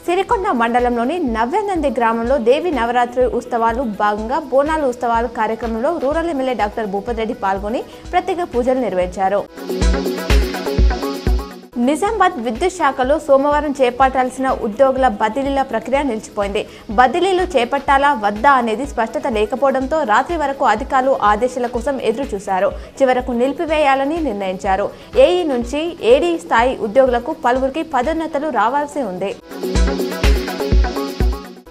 సిరికొండ మండలంలోని నవ్యనంది గ్రామంలో దేవి నవరాత్రి ఉత్సవాలు భాగంగా బోనాలు ఉత్సవాల కార్యక్రమంలో rural MLA doctor Bhupath Reddy పాల్గొని ప్రత్యేక పూజలు నిర్వహించారు. నిజామాబాద్ విద్యుత్ శాఖలో సోమవారం చేపట్టాల్సిన ఉద్యోగుల బదిలీల ప్రక్రియ నిలిచిపోయింది. బదిలీలు చేపట్టాలా వద్దా అనేది స్పష్టత లేకపోవడంతో రాత్రి వరకు అధికారులు ఆదేశాల కోసం ఎదురు చూశారు. చివరకు నిలిపివేయాలని నిర్ణయించారు. ఏఈ నుంచి ఏడీ స్థాయి ఉద్యోగులకు పలువురికి పదోన్నతులు రావాల్సి ఉంది.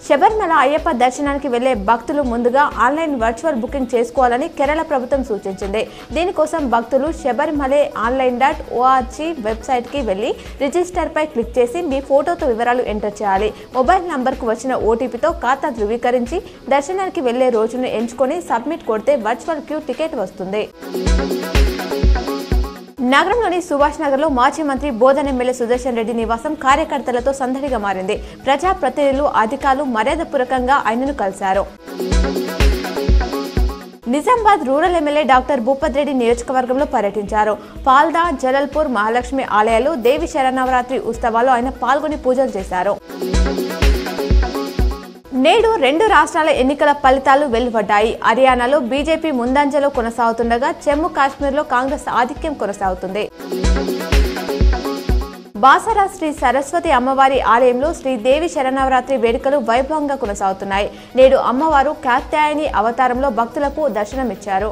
శబరిమల అయ్యప్ప దర్శనానికి వెళ్లే భక్తులు ముందుగా ఆన్లైన్ వర్చువల్ బుకింగ్ చేసుకోవాలని కేరళ ప్రభుత్వం సూచించింది. దీనికోసం భక్తులు శబరిమలై online.org వెబ్సైట్కి వెళ్లి రిజిస్టర్పై క్లిక్ చేసి మీ ఫోటోతో వివరాలు ఎంటర్ చేయాలి. మొబైల్ నంబర్కు వచ్చిన ఓటీపీతో ఖాతా ధృవీకరించి దర్శనానికి వెళ్లే రోజును ఎంచుకొని సబ్మిట్ కొడితే వర్చువల్ క్యూ టికెట్ వస్తుంది. నగరంలోని సుభాష్ నగర్లో మాజీ మంత్రి బోధన్ ఎమ్మెల్యే సుదర్శన్ రెడ్డి నివాసం కార్యకర్తలతో సందడిగా మారింది. ప్రజాప్రతినిధులు, అధికారులు మర్యాదపూర్వకంగా ఆయనను కలిశారు. Nizamabad rural MLA doctor Bhupath Reddy నియోజకవర్గంలో పర్యటించారు. పాల్దా, జలల్పూర్, మహాలక్ష్మి ఆలయాలు దేవి శరన్నవరాత్రి ఉత్సవాల్లో ఆయన పాల్గొని పూజలు చేశారు. నేడు 2 రాష్ట్రాల ఎన్నికల ఫలితాలు వెలువడ్డాయి. హర్యానాలో బీజేపీ ముందంజలో కొనసాగుతుండగా జమ్మూ కాశ్మీర్లో కాంగ్రెస్ ఆధిక్యం కొనసాగుతుంది. బాసరా శ్రీ సరస్వతి అమ్మవారి ఆలయంలో శ్రీదేవి శరన్నవరాత్రి వేడుకలు వైభవంగా కొనసాగుతున్నాయి. నేడు అమ్మవారు కాత్యాయని అవతారంలో భక్తులకు దర్శనమిచ్చారు.